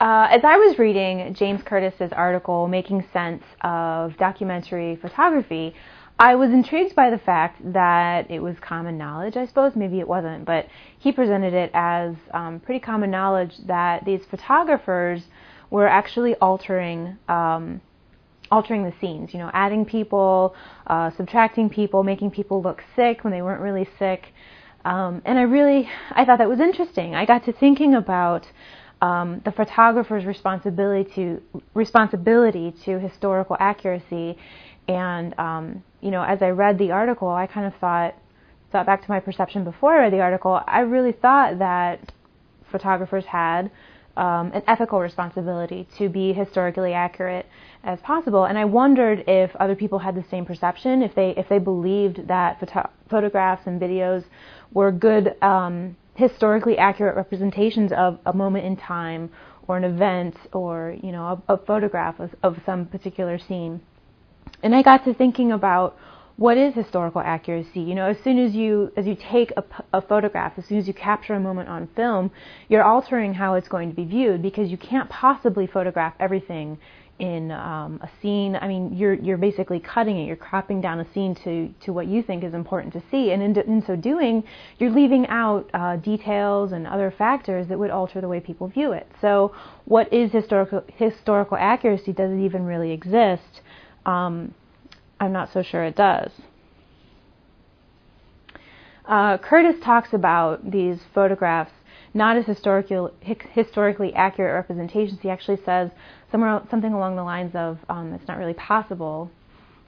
As I was reading James Curtis's article, Making Sense of Documentary Photography, I was intrigued by the fact that it was common knowledge, I suppose. Maybe it wasn't, but he presented it as pretty common knowledge that these photographers were actually altering the scenes, adding people, subtracting people, making people look sick when they weren't really sick. And I thought that was interesting. I got to thinking about the photographer's responsibility to historical accuracy, and as I read the article, I kind of thought back to my perception before I read the article. I really thought that photographers had an ethical responsibility to be historically accurate as possible, and I wondered if other people had the same perception, if they believed that photographs and videos were good historically accurate representations of a moment in time or an event or a photograph of some particular scene. And I got to thinking about what is historical accuracy. As soon as you take a photograph, as soon as you capture a moment on film, you're altering how it's going to be viewed, because you can't possibly photograph everything in a scene. I mean, you're basically cutting it. You're cropping down a scene to what you think is important to see, and in so doing, you're leaving out details and other factors that would alter the way people view it. So, what is historical accuracy? Does it even really exist? I'm not so sure it does. Curtis talks about these photographs not as historically accurate representations. He actually says something along the lines of, it's not really possible,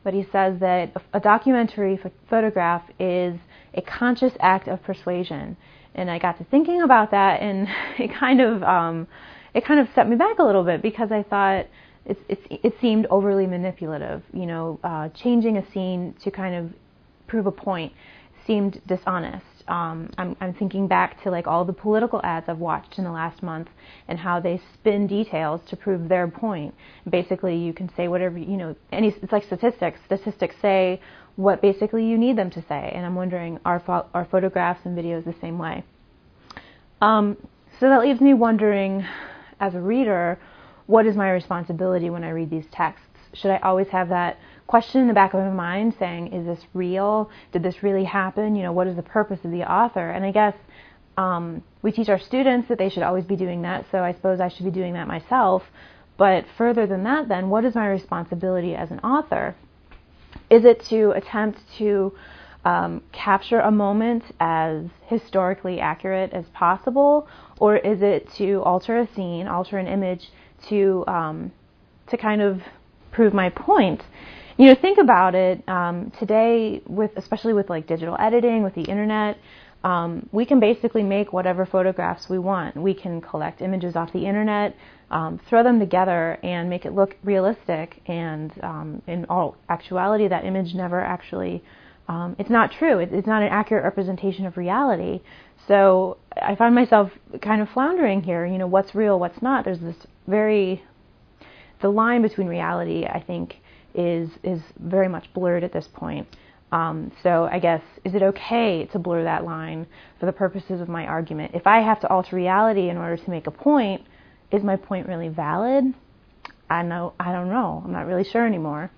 but he says that a documentary photograph is a conscious act of persuasion. And I got to thinking about that, and it kind of set me back a little bit, because I thought it seemed overly manipulative. Changing a scene to kind of prove a point seemed dishonest. I'm thinking back to like all the political ads I've watched in the last month, and how they spin details to prove their point. Basically, you can say whatever, it's like statistics. Statistics say what basically you need them to say, and I'm wondering, are photographs and videos the same way? So that leaves me wondering, as a reader, what is my responsibility when I read these texts? Should I always have that question in the back of my mind saying, is this real? Did this really happen? What is the purpose of the author? And I guess we teach our students that they should always be doing that, so I suppose I should be doing that myself. But further than that, then, what is my responsibility as an author? Is it to attempt to capture a moment as historically accurate as possible, or is it to alter a scene, alter an image to kind of prove my point? Think about it. Today, especially with like digital editing, with the internet, we can basically make whatever photographs we want. We can collect images off the internet, throw them together, and make it look realistic. And in all actuality, that image never actually, it's not true. It's not an accurate representation of reality. So I find myself kind of floundering here. What's real, what's not? There's this the line between reality, I think, is very much blurred at this point. So I guess, is it okay to blur that line for the purposes of my argument? If I have to alter reality in order to make a point, is my point really valid? I don't know. I'm not really sure anymore.